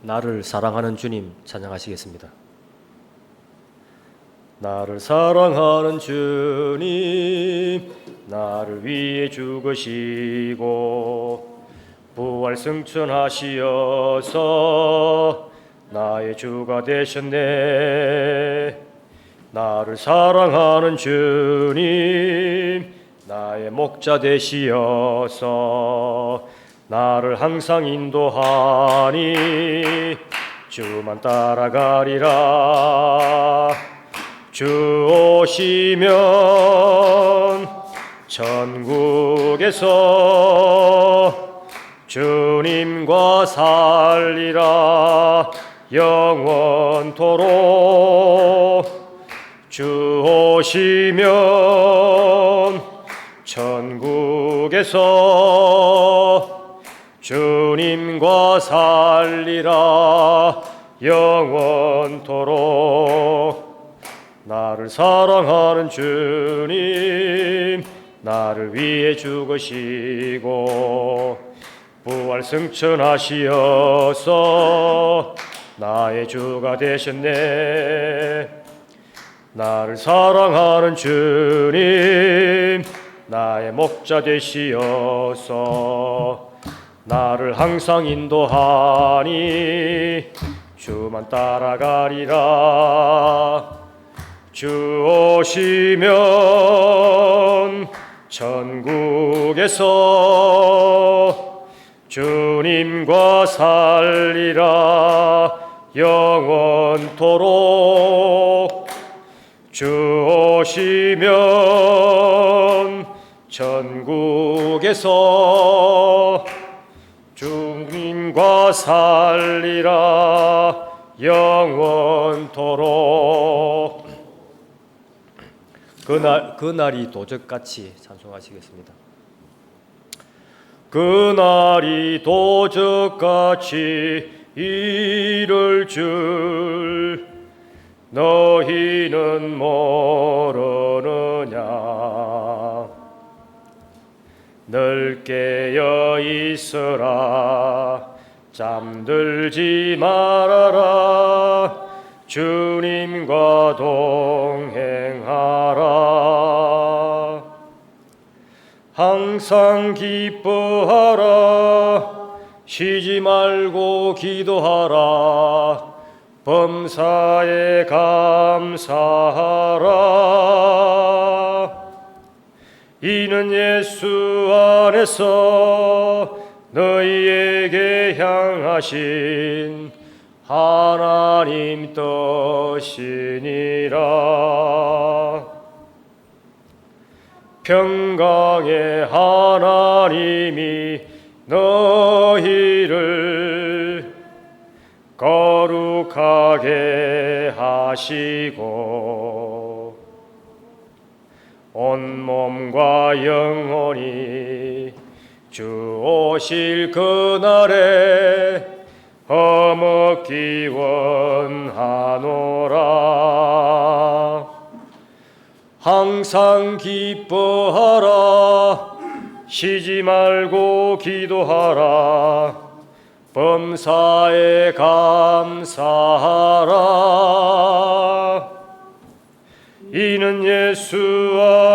나를 사랑하는 주님 찬양하시겠습니다. 나를 사랑하는 주님, 나를 위해 죽으시고 부활 승천하시어서 나의 주가 되셨네. 나를 사랑하는 주님, 나의 목자 되시어서 나를 항상 인도하니 주만 따라가리라. 주 오시면 천국에서 주님과 살리라 영원토록. 주 오시면 천국에서 주님과 살리라 영원토록. 나를 사랑하는 주님, 나를 위해 죽으시고 부활 승천하시어서 나의 주가 되셨네. 나를 사랑하는 주님, 나의 목자 되시어서 나를 항상 인도하니 주만 따라가리라. 주 오시면 천국에서 주님과 살리라 영원토록. 주 오시면 천국에서 주님과 살리라 영원토록. 그날이 도적같이 찬송하시겠습니다. 그날이 도적같이 이를 줄 너희는 모르느냐. 늘 깨어 있으라 잠들지 말아라. 주님과 동행하라. 항상 기뻐하라. 쉬지 말고 기도하라. 범사에 감사하라. 이는 예수 안에서 너희에게 향하신 하나님 뜻이니라. 평강의 하나님이 너희를 거룩하게 하시고 온몸과 영혼이 주 오실 그날에 허먹기 원하노라. 항상 기뻐하라. 쉬지 말고 기도하라. 범사에 감사하라. 이는 예수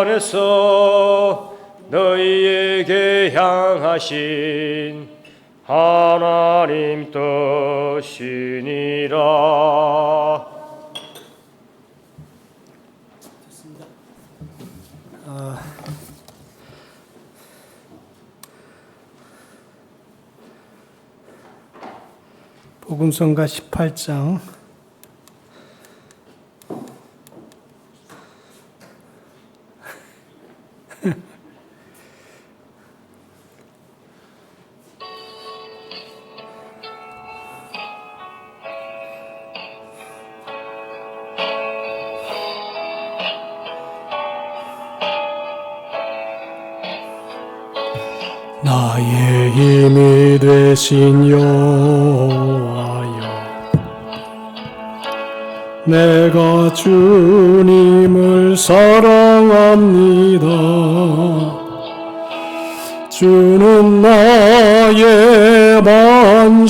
안에서 너희에게 향하신 하나님 뜻이니라. 좋습니다. 복음성가 18장 나의 힘이 되신 여호와여, 내가 주님을 사랑합니다. 주는 나의 반석이시며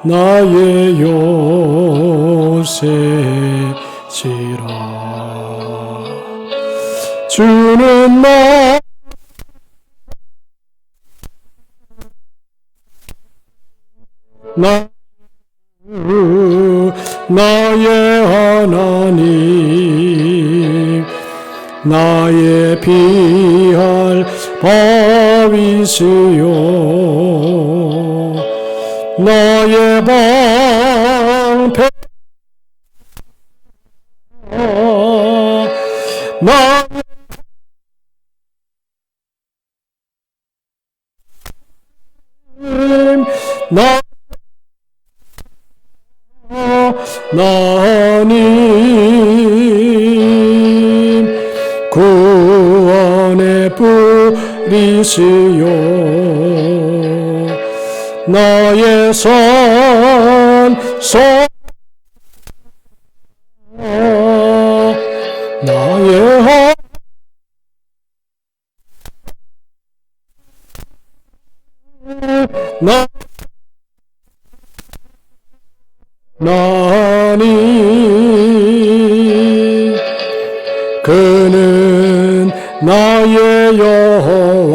나의 요새시라. 주는 나의 하나님, 나의 피할 바위시요 나의 방패 나님 구원의 뿌리시요 나의 산소 나의 나니 그는 나의 여호와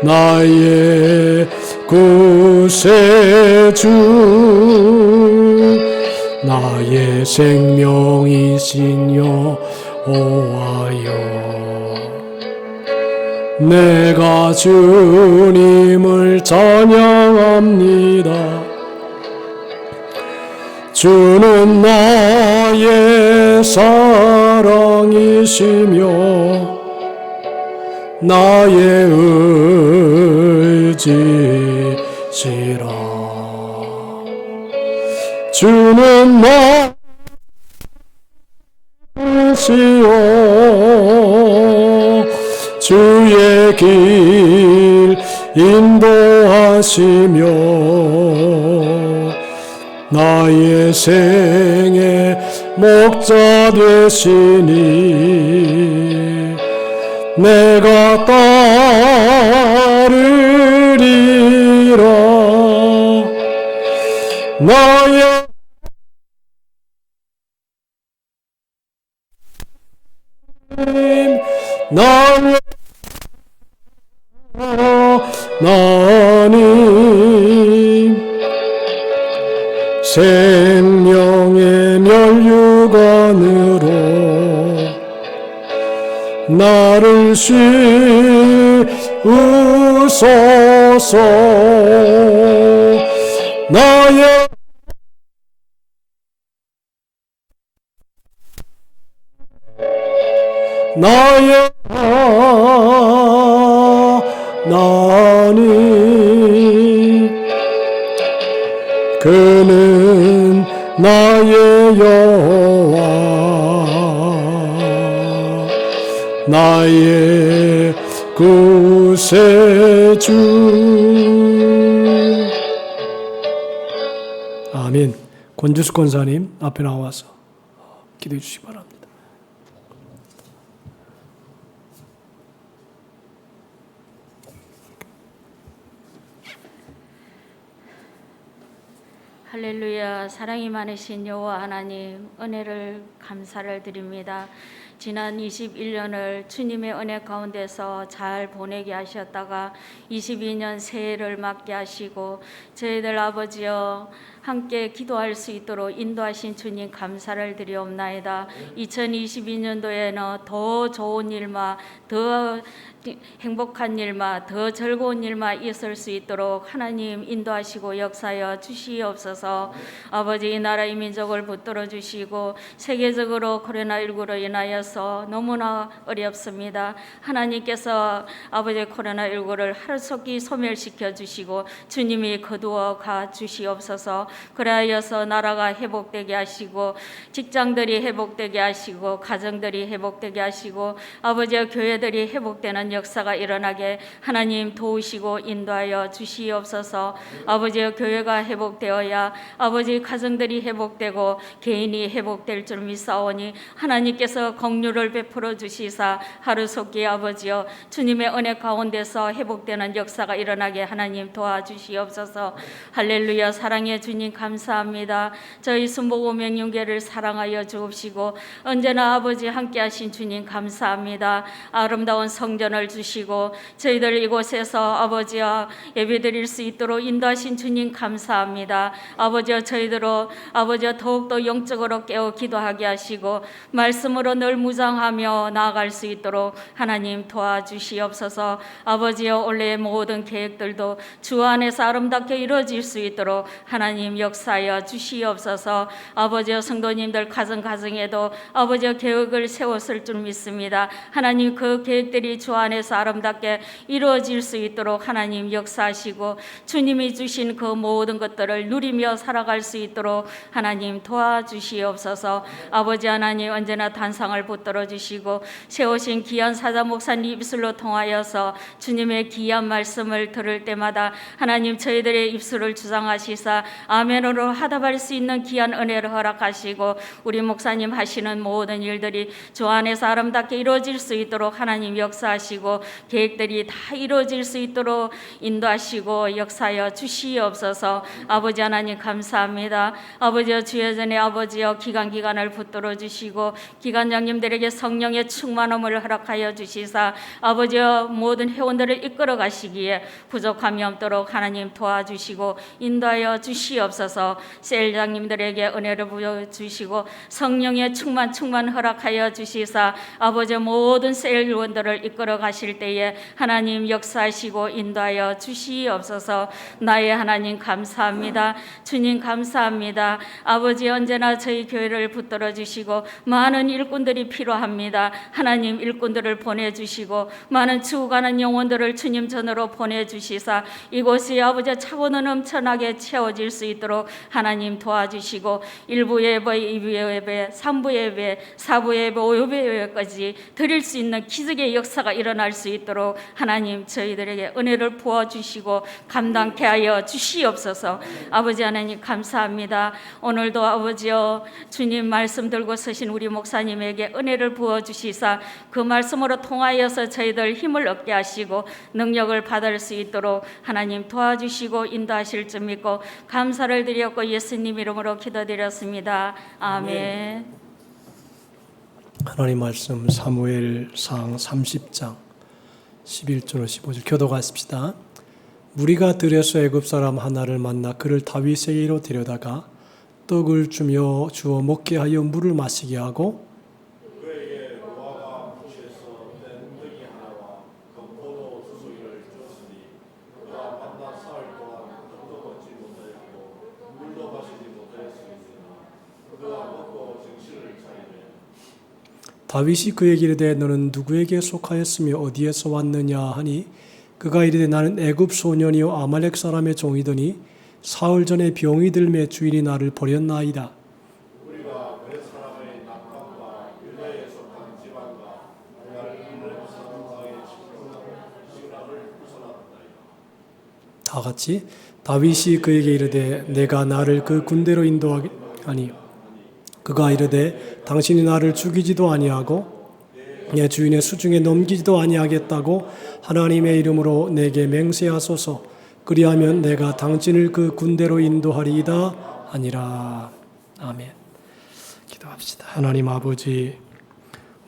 나의 구세주 나의 생명이신 여호와여 내가 주님을 찬양합니다. 주는 나의 사랑이시며 나의 의지시라. 주는 나시요 주의 길 인도하시며 나의 생의 목자 되시니 내가 따르리라. 나의 나님 생명의 멸류관으로 나를 씌우소서. 나의 하나님 그는 나의 여호와 나의 구세주. 아멘. 권주수 권사님 앞에 나와서 기도해 주시기 바랍니다. 할렐루야. 사랑이 많으신 여호와 하나님, 은혜를 감사를 드립니다. 지난 21년을 주님의 은혜 가운데서 잘 보내게 하셨다가 22년 새해를 맞게 하시고 저희들 아버지여 함께 기도할 수 있도록 인도하신 주님 감사를 드리옵나이다. 2022년도에는 더 좋은 일만, 더 행복한 일만, 더 즐거운 일만 있을 수 있도록 하나님 인도하시고 역사하여 주시옵소서. 아버지, 이 나라의 민족을 붙들어 주시고 세계적으로 코로나19로 인하여서 너무나 어렵습니다. 하나님께서 아버지 코로나19를 하루속히 소멸시켜 주시고 주님이 거두어 가 주시옵소서. 그래하여서 나라가 회복되게 하시고 직장들이 회복되게 하시고 가정들이 회복되게 하시고 아버지와 교회들이 회복되는 역사가 일어나게 하나님 도우시고 인도하여 주시옵소서. 아버지와 교회가 회복되어야 아버지 가정들이 회복되고 개인이 회복될 줄 믿사오니 하나님께서 긍휼을 베풀어 주시사 하루속히 아버지여 주님의 은혜 가운데서 회복되는 역사가 일어나게 하나님 도와주시옵소서. 할렐루야. 사랑의 주님 감사합니다. 저희 순복음명륜교를 사랑하여 주옵시고 언제나 아버지 함께하신 주님 감사합니다. 아름다운 성전을 주시고 저희들 이곳에서 아버지와 예배드릴 수 있도록 인도하신 주님 감사합니다. 아버지와 저희들로 아버지와 더욱더 영적으로 깨어 기도하게 하시고 말씀으로 늘 무장하며 나아갈 수 있도록 하나님 도와주시옵소서. 아버지여 올해의 모든 계획들도 주 안에서 아름답게 이루어질 수 있도록 하나님 역사하여 주시옵소서. 아버지여 성도님들 가정에도 아버지여 계획을 세웠을 줄 믿습니다. 하나님 그 계획들이 주 안에서 아름답게 이루어질 수 있도록 하나님 역사하시고 주님이 주신 그 모든 것들을 누리며 살아갈 수 있도록 하나님 도와주시옵소서. 아버지 하나님 언제나 단상을 붙들어 주시고 세우신 귀한 사자 목사님 입술로 통하여서 주님의 귀한 말씀을 들을 때마다 하나님 저희들의 입술을 주장하시사 아멘으로 하답할 수 있는 귀한 은혜를 허락하시고 우리 목사님 하시는 모든 일들이 주 안에서 아름답게 이루어질 수 있도록 하나님 역사하시고 계획들이 다 이루어질 수 있도록 인도하시고 역사하여 주시옵소서. 아버지 하나님 감사합니다. 아버지여 주여 전에 아버지여 기간을 붙들어 주시고 기관장님들에게 성령의 충만함을 허락하여 주시사 아버지여 모든 회원들을 이끌어 가시기에 부족함이 없도록 하나님 도와주시고 인도하여 주시옵소서. 셀장님들에게 은혜를 부어주시고 성령의 충만 허락하여 주시사 아버지여 모든 셀원들을 이끌어 가실 때에 하나님 역사하시고 인도하여 주시옵소서. 나의 하나님 감사합니다. 주님 감사합니다. 아버지 언제나 저희 교회를 붙들어 주시고 많은 일꾼들이 필요합니다. 하나님 일꾼들을 보내주시고 많은 죽어가는 영혼들을 주님 전으로 보내주시사 이곳이 아버지 차고는 넘쳐나게 채워질 수 있도록 하나님 도와주시고 1부 예배, 2부 예배, 3부 예배, 4부 예배, 5부 예배까지 드릴 수 있는 기적의 역사가 일어날 수 있도록 하나님 저희들에게 은혜를 부어주시고 감당케 하여 주시옵소서. 아버지 하나님 감사합니다. 오늘도 아버지여 주님 말씀 들고 서신 우리 목사님에게 은혜를 부어주시사 그 말씀으로 통하여서 저희들 힘을 얻게 하시고 능력을 받을 수 있도록 하나님 도와주시고 인도하실 줄 믿고 감사를 드렸고 예수님 이름으로 기도드렸습니다. 아멘. 하나님 말씀 사무엘상 30장 11절로 15절 교도하십시다. 무리가 들에서 애굽 사람 하나를 만나 그를 다윗에게로 데려다가 떡을 주며 주어 먹게 하여 물을 마시게 하고 그에게 노아가 부시에서 낸 떡이 하나와 건포도 두 송이를 주었으니 그가 만나 사흘 동안 떡도 먹지 못하였고 물도 마시지 못하였으나 그가 먹고 정신을 차리되 다윗이 그에게 이르되 너는 누구에게 속하였으며 어디에서 왔느냐 하니 그가 이르되 나는 애굽 소년이요 아말렉 사람의 종이더니 사흘 전에 병이 들매 주인이 나를 버렸나이다. 우리가 그렛 사람의 낙함과 유다에 속한 지방과 갈렙 사람과의 식락을 벗어났나이다. 다 같이 다윗이 그에게 이르되 내가 나를 그 군대로 인도하니 그가 이르되 당신이 나를 죽이지도 아니하고 내 주인의 수중에 넘기지도 아니하겠다고 하나님의 이름으로 내게 맹세하소서. 그리하면 내가 당신을 그 군대로 인도하리이다 아니라. 아멘. 기도합시다. 하나님 아버지,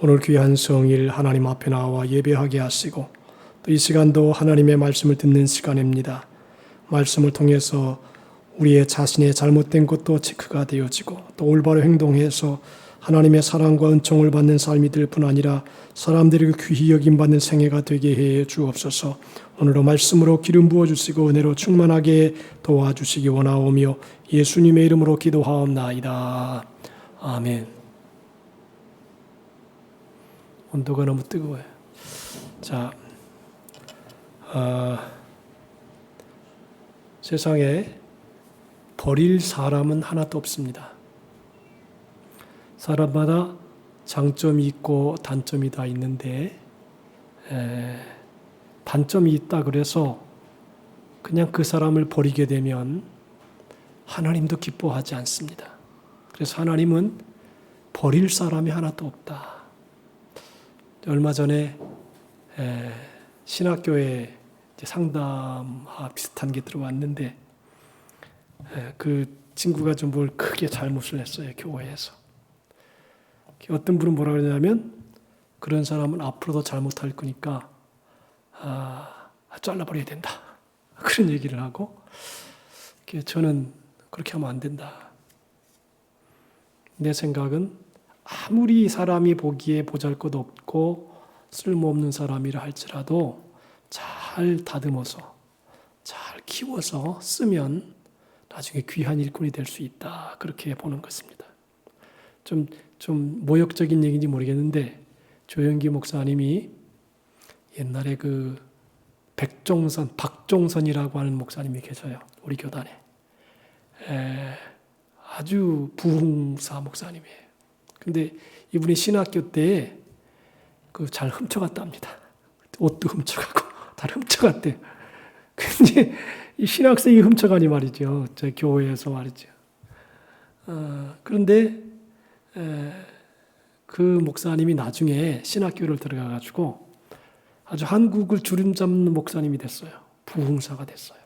오늘 귀한 성일 하나님 앞에 나와 예배하게 하시고 또 이 시간도 하나님의 말씀을 듣는 시간입니다. 말씀을 통해서 우리의 자신의 잘못된 것도 체크가 되어지고 또 올바로 행동해서 하나님의 사랑과 은총을 받는 삶이 될 뿐 아니라 사람들에게 귀히 여김받는 생애가 되게 해 주옵소서. 오늘도 말씀으로 기름 부어주시고 은혜로 충만하게 도와주시기 원하오며 예수님의 이름으로 기도하옵나이다. 아멘. 온도가 너무 뜨거워요. 자, 세상에 버릴 사람은 하나도 없습니다. 사람마다 장점이 있고 단점이 다 있는데 단점이 있다 그래서 그냥 그 사람을 버리게 되면 하나님도 기뻐하지 않습니다. 그래서 하나님은 버릴 사람이 하나도 없다. 얼마 전에 신학교에 상담하 비슷한 게 들어왔는데 그 친구가 좀 뭘 크게 잘못을 했어요. 교회에서. 어떤 분은 뭐라 그러냐면 그런 사람은 앞으로도 잘못할 거니까 잘라버려야 된다. 그런 얘기를 하고 저는 그렇게 하면 안 된다. 내 생각은 아무리 사람이 보기에 보잘것없고 쓸모없는 사람이라 할지라도 잘 다듬어서 잘 키워서 쓰면 나중에 귀한 일꾼이 될 수 있다. 그렇게 보는 것입니다. 좀 모욕적인 얘기인지 모르겠는데 조영기 목사님이 옛날에 그 박종선이라고 하는 목사님이 계셔요. 우리 교단에. 아주 부흥사 목사님이에요. 근데 이분이 신학교 때 그 잘 훔쳐갔답니다. 옷도 훔쳐가고 다 훔쳐갔대요. 근데 이 신학생이 훔쳐가니 말이죠. 저 교회에서 말이죠. 그런데 그 목사님이 나중에 신학교를 들어가가지고 아주 한국을 주름잡는 목사님이 됐어요. 부흥사가 됐어요.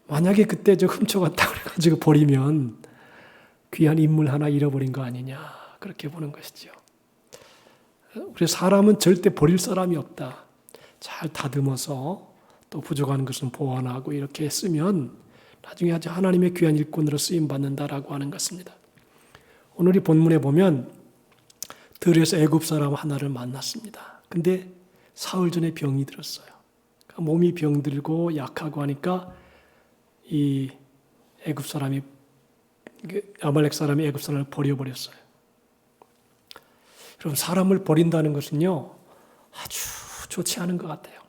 만약에 그때 저 훔쳐갔다 그래가지고 버리면 귀한 인물 하나 잃어버린 거 아니냐 그렇게 보는 것이죠. 그래서 사람은 절대 버릴 사람이 없다. 잘 다듬어서 또 부족한 것은 보완하고 이렇게 쓰면 나중에 아주 하나님의 귀한 일꾼으로 쓰임받는다라고 하는 것입니다. 오늘 이 본문에 보면 들에서 애굽 사람 하나를 만났습니다. 근데 사흘 전에 병이 들었어요. 몸이 병들고 약하고 하니까 이 애굽 사람이 아말렉 사람이 애굽 사람을 버려버렸어요. 여러분 사람을 버린다는 것은요 아주 좋지 않은 것 같아요.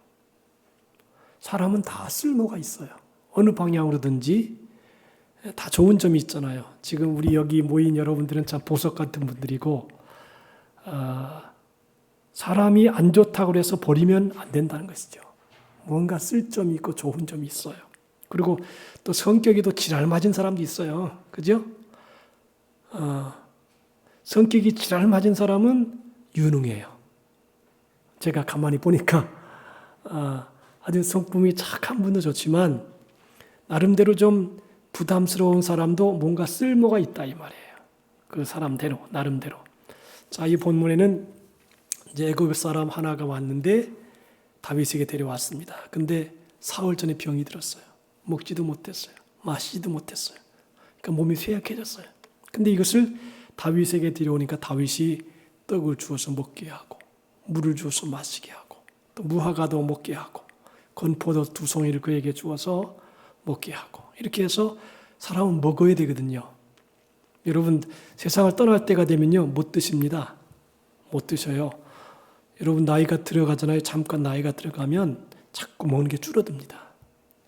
사람은 다 쓸모가 있어요. 어느 방향으로든지 다 좋은 점이 있잖아요. 지금 우리 여기 모인 여러분들은 참 보석 같은 분들이고 사람이 안 좋다고 해서 버리면 안 된다는 것이죠. 뭔가 쓸 점이 있고 좋은 점이 있어요. 그리고 또 성격이 또 지랄 맞은 사람도 있어요. 그죠? 성격이 지랄 맞은 사람은 유능해요. 제가 가만히 보니까 아주 성품이 착한 분도 좋지만 나름대로 좀 부담스러운 사람도 뭔가 쓸모가 있다 이 말이에요. 그 사람대로 나름대로. 자, 이 본문에는 이제 애굽 사람 하나가 왔는데 다윗에게 데려왔습니다. 근데 사흘 전에 병이 들었어요. 먹지도 못했어요. 마시지도 못했어요. 그러니까 몸이 쇠약해졌어요. 근데 이것을 다윗에게 데려오니까 다윗이 떡을 주어서 먹게 하고 물을 주어서 마시게 하고 또 무화과도 먹게 하고 건포도 2송이를 그에게 주어서 먹게 하고 이렇게 해서 사람은 먹어야 되거든요. 여러분 세상을 떠날 때가 되면요 못 드십니다. 못 드셔요. 여러분 나이가 들어가잖아요. 잠깐 나이가 들어가면 자꾸 먹는 게 줄어듭니다.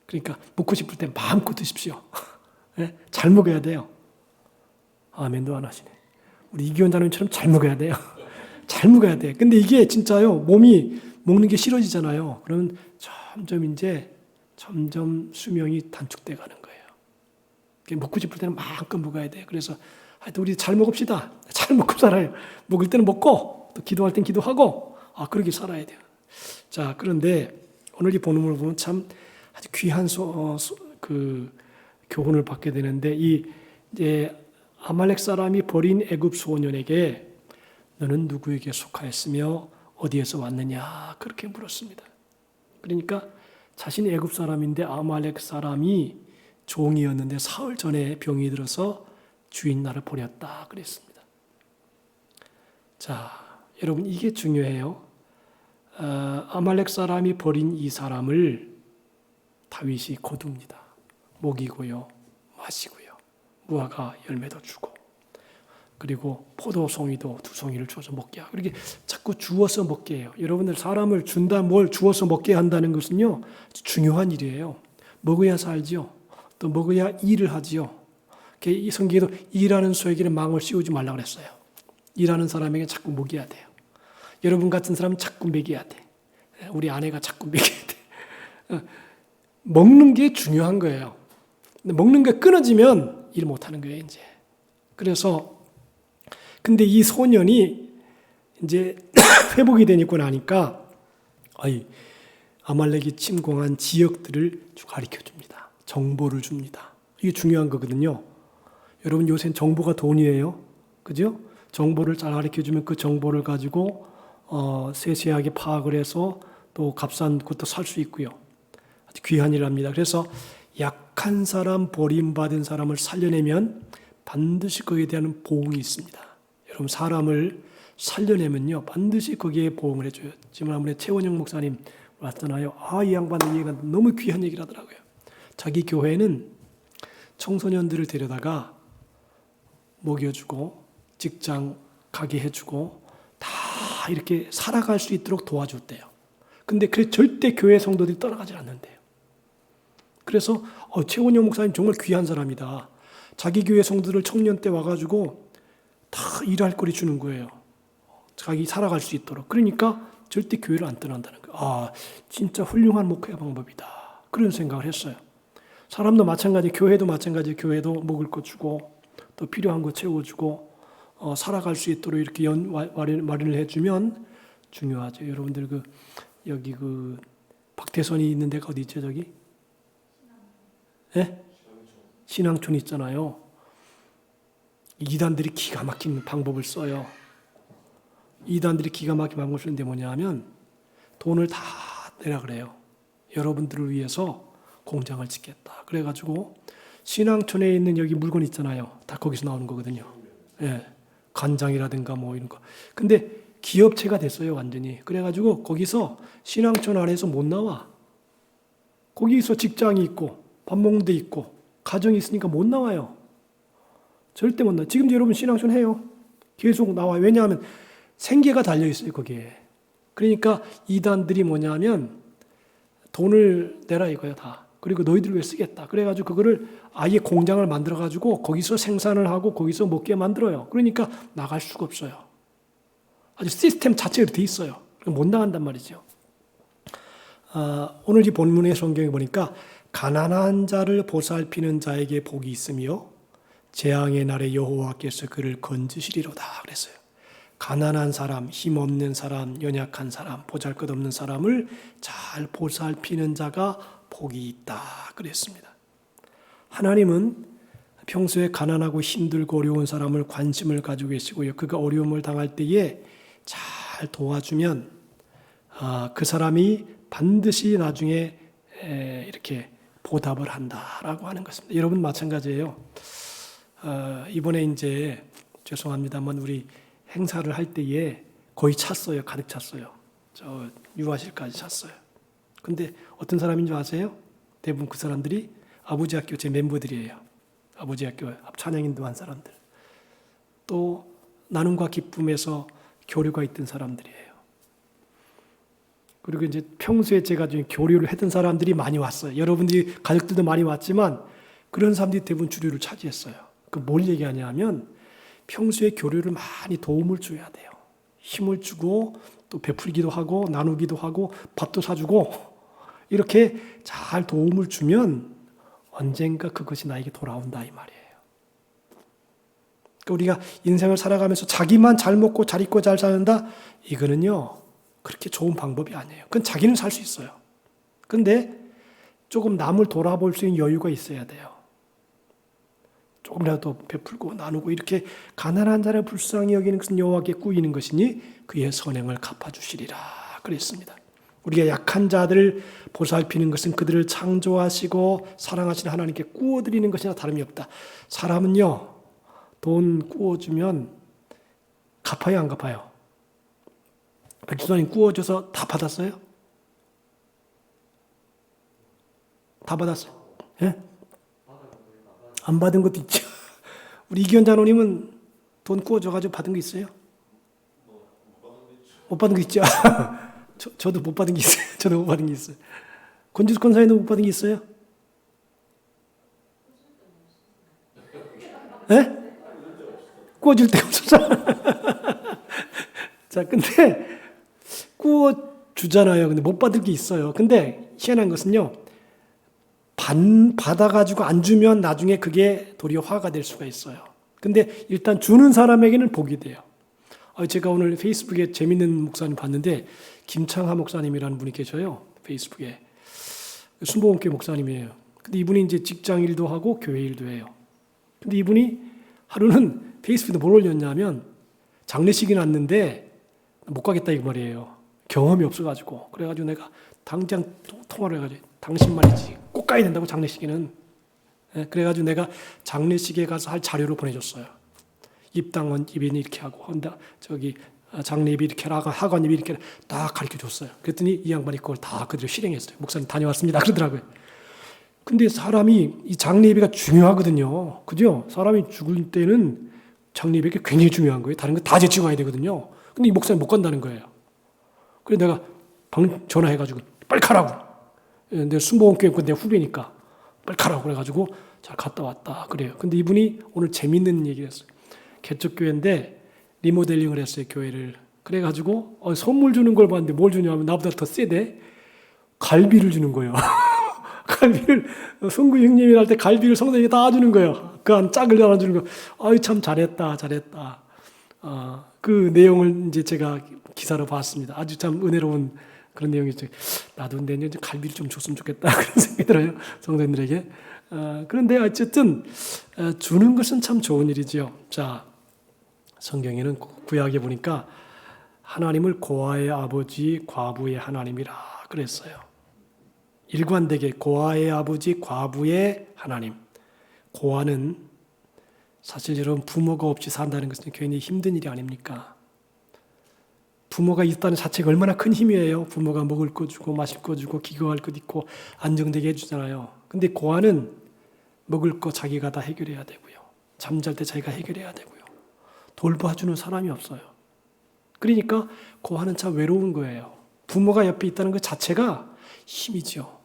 그러니까 먹고 싶을 때 마음껏 드십시오. 네? 잘 먹어야 돼요. 아멘도 안 하시네. 우리 이기원 자님처럼 잘 먹어야 돼요. 잘 먹어야 돼. 근데 이게 진짜요. 몸이 먹는 게 싫어지잖아요. 그러면 점점 수명이 단축돼 가는 거예요. 먹고 싶을 때는 마음껏 먹어야 돼. 그래서 하여튼 우리 잘 먹읍시다. 잘 먹고 살아요. 먹을 때는 먹고 또 기도할 땐 기도하고 그렇게 살아야 돼요. 자, 그런데 오늘 이 본문을 보면 참 아주 귀한 그 교훈을 받게 되는데 이제 아말렉 사람이 버린 애굽 소년에게 너는 누구에게 속하였으며 어디에서 왔느냐 그렇게 물었습니다. 그러니까 자신이 애굽 사람인데 아말렉 사람이 종이었는데 사흘 전에 병이 들어서 주인 나를 버렸다 그랬습니다. 자, 여러분 이게 중요해요. 아말렉 사람이 버린 이 사람을 다윗이 거둡니다. 먹이고요, 마시고요, 무화과 열매도 주고, 그리고 포도송이도 2송이를 주어서 먹게 하고, 이렇게 자꾸 주어서 먹게 해요. 여러분들 사람을 준다 뭘 주어서 먹게 한다는 것은요 중요한 일이에요. 먹어야 살지요. 또 먹어야 일을 하지요. 이 성경에도 일하는 소에게는 망을 씌우지 말라 그랬어요. 일하는 사람에게 자꾸 먹여야 돼요. 여러분 같은 사람은 자꾸 먹여야 돼. 우리 아내가 자꾸 먹여야 돼. 먹는 게 중요한 거예요. 근데 먹는 게 끊어지면 일 못하는 거예요, 이제. 그래서 근데 이 소년이 이제 회복이 되니까 나니까 아말렉이 침공한 지역들을 가르쳐 줍니다. 정보를 줍니다. 이게 중요한 거거든요. 여러분 요새는 정보가 돈이에요. 그죠? 정보를 잘 가르쳐 주면 그 정보를 가지고 세세하게 파악을 해서 또 값싼 것도 살 수 있고요. 아주 귀한 일을 합니다. 그래서 약한 사람, 버림받은 사람을 살려내면 반드시 거기에 대한 보응이 있습니다. 여러분 사람을 살려내면요 반드시 거기에 보응을 해줘요. 지난번에 최원영 목사님 왔잖아요. 이 양반의 얘기가 너무 귀한 얘기를 하더라고요. 자기 교회는 청소년들을 데려다가 먹여주고 직장 가게 해주고 다 이렇게 살아갈 수 있도록 도와줬대요. 근데 절대 교회 성도들이 떠나가질 않는데요. 그래서 최원영 목사님 정말 귀한 사람이다. 자기 교회 성도들 청년 때 와가지고 다 일할 거리 주는 거예요. 자기 살아갈 수 있도록. 그러니까 절대 교회를 안 떠난다는 거예요. 진짜 훌륭한 목회 방법이다. 그런 생각을 했어요. 사람도 마찬가지, 교회도 마찬가지, 교회도 먹을 거 주고 또 필요한 거 채워주고 살아갈 수 있도록 이렇게 마련을 해주면 중요하죠. 여러분들 여기 박태선이 있는 데가 어디 있죠, 저기? 네? 신앙촌 있잖아요. 이단들이 기가 막힌 방법을 써요. 이단들이 기가 막힌 방법을 쓰는데 뭐냐 하면 돈을 다 내라 그래요. 여러분들을 위해서 공장을 짓겠다. 그래가지고 신앙촌에 있는 여기 물건 있잖아요. 다 거기서 나오는 거거든요. 예, 간장이라든가 뭐 이런 거. 근데 기업체가 됐어요, 완전히. 그래가지고 거기서 신앙촌 안에서 못 나와. 거기서 직장이 있고 밥 먹는 데 있고 가정이 있으니까 못 나와요. 절대 못 나와요. 지금도 여러분 신앙촌 해요. 계속 나와요. 왜냐하면 생계가 달려있어요, 거기에. 그러니까 이단들이 뭐냐면 돈을 내라 이거야, 다. 그리고 너희들 왜 쓰겠다. 그래가지고 그거를 아예 공장을 만들어가지고 거기서 생산을 하고 거기서 먹게 만들어요. 그러니까 나갈 수가 없어요. 아주 시스템 자체로 돼 있어요. 못 나간단 말이죠. 오늘 이 본문의 성경에 보니까 가난한 자를 보살피는 자에게 복이 있으며 재앙의 날에 여호와께서 그를 건지시리로다 그랬어요. 가난한 사람, 힘없는 사람, 연약한 사람, 보잘것없는 사람을 잘 보살피는 자가 복이 있다 그랬습니다. 하나님은 평소에 가난하고 힘들고 어려운 사람을 관심을 가지고 계시고요. 그가 어려움을 당할 때에 잘 도와주면 그 사람이 반드시 나중에 이렇게 보답을 한다라고 하는 것입니다. 여러분 마찬가지예요. 이번에 이제 죄송합니다만 우리 행사를 할 때에 거의 찼어요. 가득 찼어요. 저 유아실까지 찼어요. 근데 어떤 사람인 줄 아세요? 대부분 그 사람들이 아버지 학교 제 멤버들이에요. 아버지 학교 찬양 인도한 사람들. 또 나눔과 기쁨에서 교류가 있던 사람들이에요. 그리고 이제 평소에 제가 좀 교류를 했던 사람들이 많이 왔어요. 여러분들이 가족들도 많이 왔지만 그런 사람들이 대부분 주류를 차지했어요. 그 뭘 얘기하냐 하면 평소에 교류를 많이 도움을 줘야 돼요. 힘을 주고 또 베풀기도 하고 나누기도 하고 밥도 사주고 이렇게 잘 도움을 주면 언젠가 그것이 나에게 돌아온다 이 말이에요. 그러니까 우리가 인생을 살아가면서 자기만 잘 먹고 잘 입고 잘 사는다 이거는요 그렇게 좋은 방법이 아니에요. 그건 자기는 살 수 있어요. 근데 조금 남을 돌아볼 수 있는 여유가 있어야 돼요. 조금이라도 베풀고 나누고 이렇게 가난한 자를 불쌍히 여기는 것은 여호와께 꾸이는 것이니 그의 선행을 갚아주시리라 그랬습니다. 우리가 약한 자들을 보살피는 것은 그들을 창조하시고 사랑하시는 하나님께 꾸어드리는 것이나 다름이 없다. 사람은요 돈 꾸어주면 갚아요 안 갚아요? 백주사님 꾸어줘서 다 받았어요? 다 받았어요? 예? 안 받은 것도 있죠. 우리 이기현 장로님은 돈 꾸어줘가지고 받은 거 있어요? 못 받은 거 있죠. 저도 못 받은 게 있어요. 저도 못 받은 게 있어요. 권지수 권사님도 못 받은 게 있어요? 예? 구워줄 데가 없었잖아. 자, 근데 구워주잖아요. 근데 못 받을 게 있어요. 근데 희한한 것은요, 받아가지고 안 주면 나중에 그게 도리어 화가 될 수가 있어요. 근데 일단 주는 사람에게는 복이 돼요. 제가 오늘 페이스북에 재밌는 목사님 봤는데, 김창하 목사님이라는 분이 계셔요. 페이스북에. 순복음교회 목사님이에요. 근데 이분이 이제 직장 일도 하고 교회 일도 해요. 근데 이분이 하루는 페이스북에 뭘 올렸냐면, 장례식이 났는데 못 가겠다 이 말이에요. 경험이 없어가지고. 그래가지고 내가 당장 통화를 해가지고, 당신 말이지 꼭 가야 된다고 장례식에는. 그래가지고 내가 장례식에 가서 할 자료를 보내줬어요. 입당원 예배는 이렇게 하고, 저기 장례 예배 이렇게 하라, 하관 예배 이렇게 다 가르쳐 줬어요. 그랬더니 이 양반이 그걸 다 그대로 실행했어요. 목사님 다녀왔습니다. 그러더라고요. 근데 사람이 이 장례 예배가 중요하거든요. 그죠? 사람이 죽을 때는 장례 예배가 굉장히 중요한 거예요. 다른 거 다 제치고 가야 되거든요. 근데 이 목사님 못 간다는 거예요. 그래서 내가 전화해가지고 빨리 가라고. 내가 순복음교회 내 후배니까 빨리 가라고 그래가지고 잘 갔다 왔다 그래요. 근데 이분이 오늘 재밌는 얘기를 했어요. 개척교회인데 리모델링을 했어요, 교회를. 그래가지고 선물 주는 걸 봤는데 뭘 주냐면 나보다 더 세대 갈비를 주는 거예요. 갈비를 성구 형님이 할 때 갈비를 성도에게 다 주는 거예요. 그 한 짝을 나눠주는 거. 아유 참 잘했다. 그 내용을 이제 제가 기사로 봤습니다. 아주 참 은혜로운 그런 내용이죠. 나도 내년에 갈비를 좀 줬으면 좋겠다 그런 생각이 들어요, 성도님들에게. 그런데 어쨌든 주는 것은 참 좋은 일이지요. 자, 성경에는 구약에 보니까 하나님을 고아의 아버지, 과부의 하나님이라 그랬어요. 일관되게 고아의 아버지, 과부의 하나님. 고아는 사실 여러분 부모가 없이 산다는 것은 괜히 힘든 일이 아닙니까? 부모가 있다는 자체가 얼마나 큰 힘이에요. 부모가 먹을 거 주고 마실 거 주고 기거할 것 있고 안정되게 해주잖아요. 근데 고아는 먹을 거 자기가 다 해결해야 되고요. 잠잘 때 자기가 해결해야 되고요. 돌봐주는 사람이 없어요. 그러니까 고아는 참 외로운 거예요. 부모가 옆에 있다는 것 자체가 힘이죠.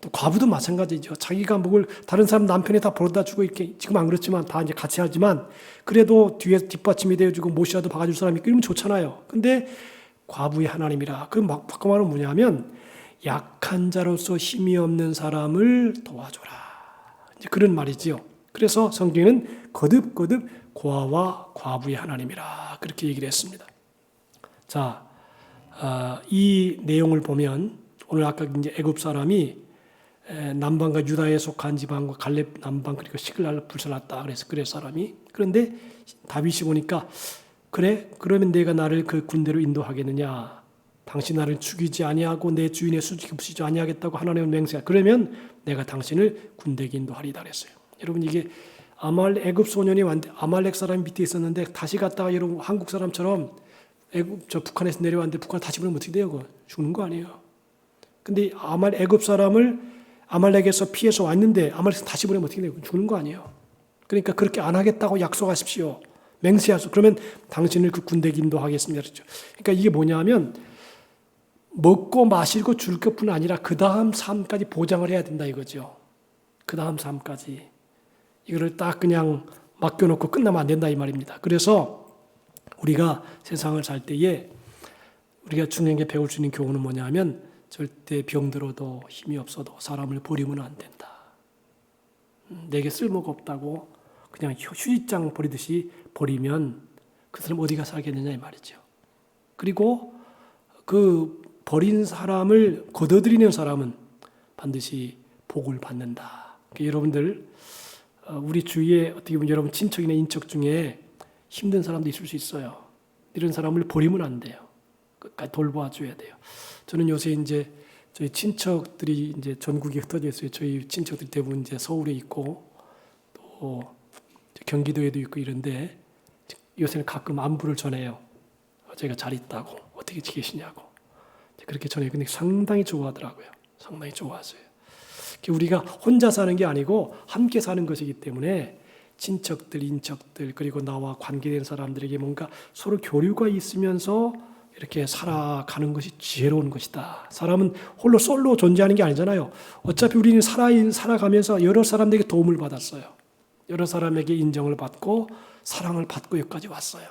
또 과부도 마찬가지죠. 자기가 먹을 다른 사람 남편이 다 벌어다 주고 이렇게 지금 안 그렇지만 다 이제 같이 하지만 그래도 뒤에 뒷받침이 되어주고 못이라도 박아줄 사람이 있고 이러면 좋잖아요. 근데 과부의 하나님이라. 그럼 바꿔 말하면 뭐냐면 약한 자로서 힘이 없는 사람을 도와줘라. 이제 그런 말이지요. 그래서 성경에는 거듭 고아와 과부의 하나님이라 그렇게 얘기를 했습니다. 자, 이 내용을 보면 오늘 아까 이제 애굽 사람이 남방과 유다에 속한 지방과 갈렙 남방 그리고 시글랄 불살랐다 그래서 그래 사람이. 그런데 다윗이 보니까 그래 그러면 내가 나를 그 군대로 인도하겠느냐? 당신 나를 죽이지 아니하고 내 주인의 수직에 부시지 아니하겠다고 하나님은 맹세하. 그러면 내가 당신을 군대에 인도하리다 그랬어요. 여러분 이게 애굽 소년이 왔는데 아말렉 사람이 밑에 있었는데 다시 갔다가 여러분 한국 사람처럼 북한에서 내려왔는데 북한 다시 보내면 어떻게 돼요? 죽는 거 아니에요. 근데 애굽 사람을 아말렉에서 피해서 왔는데 아말렉에서 다시 보내면 어떻게 돼요? 죽는 거 아니에요. 그러니까 그렇게 안 하겠다고 약속하십시오. 맹세하소. 그러면 당신을 그 군대에 인도하겠습니다. 그렇죠. 그러니까 이게 뭐냐면 먹고 마시고 줄 것뿐 아니라 그 다음 삶까지 보장을 해야 된다 이거죠. 그 다음 삶까지. 이거를 딱 그냥 맡겨놓고 끝나면 안 된다 이 말입니다. 그래서 우리가 세상을 살 때에 우리가 중요하게 배울 수 있는 교훈은 뭐냐면 절대 병들어도 힘이 없어도 사람을 버리면 안 된다. 내게 쓸모가 없다고 그냥 휴지장 버리듯이 버리면 그 사람 어디가 살겠느냐 이 말이죠. 그리고 그 버린 사람을 거둬들이는 사람은 반드시 복을 받는다. 그러니까 여러분들 우리 주위에 어떻게 보면 여러분 친척이나 인척 중에 힘든 사람도 있을 수 있어요. 이런 사람을 버리면 안 돼요. 끝까지 돌봐줘야 돼요. 저는 요새 이제 저희 친척들이 이제 전국에 흩어져 있어요. 저희 친척들 대부분 이제 서울에 있고 또 경기도에도 있고 이런데 요새는 가끔 안부를 전해요. 제가 잘 있다고 어떻게 지내시냐고 그렇게 전해요. 근데 상당히 좋아하더라고요. 상당히 좋아하세요. 우리가 혼자 사는 게 아니고 함께 사는 것이기 때문에 친척들, 인척들 그리고 나와 관계된 사람들에게 뭔가 서로 교류가 있으면서 이렇게 살아가는 것이 지혜로운 것이다. 사람은 홀로 솔로 존재하는 게 아니잖아요. 어차피 우리는 살아가면서 여러 사람들에게 도움을 받았어요. 여러 사람에게 인정을 받고 사랑을 받고 여기까지 왔어요.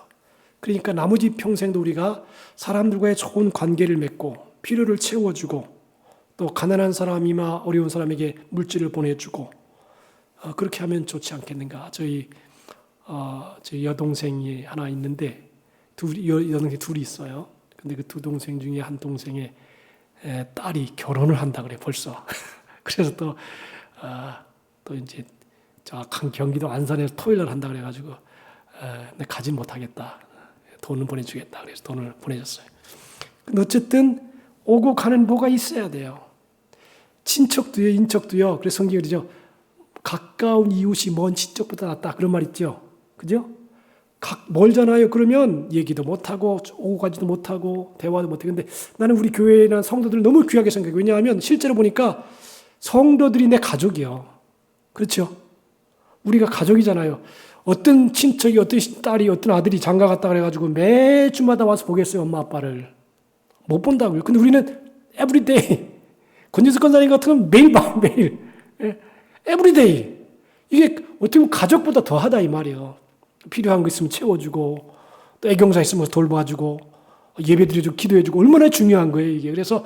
그러니까 나머지 평생도 우리가 사람들과의 좋은 관계를 맺고 필요를 채워주고 또 가난한 사람이나 어려운 사람에게 물질을 보내주고 그렇게 하면 좋지 않겠는가. 저희 여동생이 하나 있는데 여동생 둘이 있어요. 근데 그 두 동생 중에 한 동생의 딸이 결혼을 한다 그래 벌써. 그래서 또 이제 저 경기도 안산에서 토요일날 한다 그래가지고 내 가지 못하겠다. 돈을 보내주겠다. 그래서 돈을 보내줬어요. 근데 어쨌든 오고 가는 뭐가 있어야 돼요. 친척도요, 인척도요. 그래서 성경이 그러죠. 가까운 이웃이 먼 친척보다 낫다. 그런 말 있죠. 그죠? 멀잖아요. 그러면 얘기도 못하고 오고 가지도 못하고 대화도 못하고. 근데 나는 우리 교회나 성도들을 너무 귀하게 생각해요. 왜냐하면 실제로 보니까 성도들이 내 가족이요. 그렇죠? 우리가 가족이잖아요. 어떤 친척이 어떤 딸이 어떤 아들이 장가 갔다 그래가지고 매주마다 와서 보겠어요. 엄마 아빠를. 못 본다고요. 근데 우리는 에브리데이. 권진석 권사님 같은 건 매일 봐. 매일. 에브리데이. 이게 어떻게 보면 가족보다 더하다 이 말이에요. 필요한 거 있으면 채워주고 또 애경사 있으면 돌봐주고 예배드려주고 기도해주고 얼마나 중요한 거예요 이게. 그래서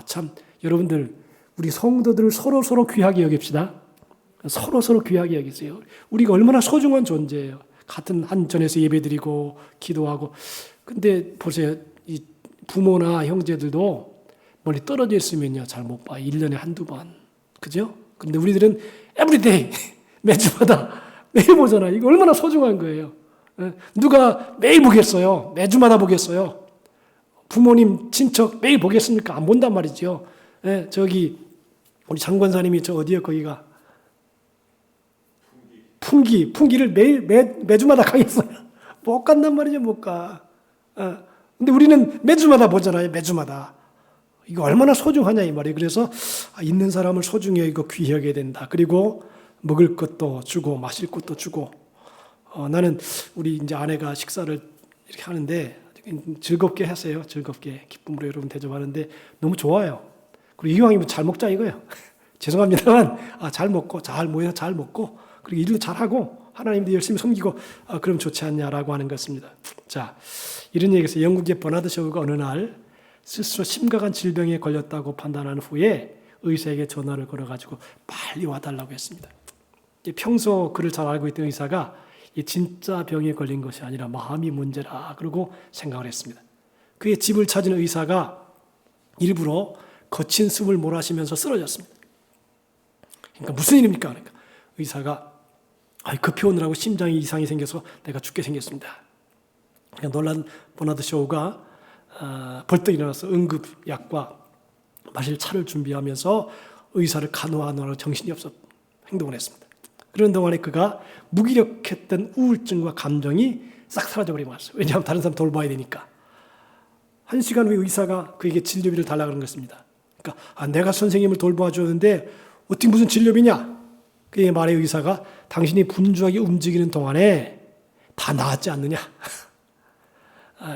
참 여러분들 우리 성도들을 서로 귀하게 여깁시다. 서로 귀하게 여기세요. 우리가 얼마나 소중한 존재예요. 같은 한 전에서 예배드리고 기도하고. 근데 보세요. 이 부모나 형제들도 멀리 떨어져 있으면요 잘 못 봐. 1년에 한두 번. 그죠? 근데 우리들은 에브리데이 매주마다 매일 보잖아. 이거 얼마나 소중한 거예요. 누가 매일 보겠어요? 매주마다 보겠어요? 부모님, 친척 매일 보겠습니까? 안 본단 말이죠. 저기 우리 장관사님이 저 어디요? 거기가 풍기를 매주마다 가겠어요? 못 간단 말이죠. 못 가. 근데 우리는 매주마다 보잖아요. 매주마다. 이거 얼마나 소중하냐 이 말이에요. 그래서 있는 사람을 소중히 여기고 귀히 여겨야 된다. 그리고 먹을 것도 주고 마실 것도 주고. 나는 우리 이제 아내가 식사를 이렇게 하는데 즐겁게 하세요. 즐겁게 기쁨으로 여러분 대접하는데 너무 좋아요. 그리고 이왕이면 잘 먹자 이거예요. 죄송합니다만 잘 먹고 잘 모여서 잘 먹고 그리고 일도 잘하고 하나님도 열심히 섬기고 그럼 좋지 않냐라고 하는 것입니다. 자, 이런 얘기에서 영국의 버나드 셔우가 어느 날 스스로 심각한 질병에 걸렸다고 판단한 후에 의사에게 전화를 걸어가지고 빨리 와달라고 했습니다. 평소 그를 잘 알고 있던 의사가 진짜 병에 걸린 것이 아니라 마음이 문제라 그러고 생각을 했습니다. 그의 집을 찾은 의사가 일부러 거친 숨을 몰아쉬면서 쓰러졌습니다. 그러니까 무슨 일입니까? 그러니까 의사가 급히 오느라고 심장이 이상이 생겨서 내가 죽게 생겼습니다. 그러니까 놀란 버나드 셔우가 벌떡 일어나서 응급약과 마실 차를 준비하면서 의사를 간호하느라고 정신이 없어 행동을 했습니다. 그런 동안에 그가 무기력했던 우울증과 감정이 싹 사라져버리고 말았어요. 왜냐하면 다른 사람 돌봐야 되니까. 1시간 후에 의사가 그에게 진료비를 달라고 하는 것입니다. 그러니까 내가 선생님을 돌봐주었는데 어떻게 무슨 진료비냐? 그의 말에 의사가 당신이 분주하게 움직이는 동안에 다 나았지 않느냐?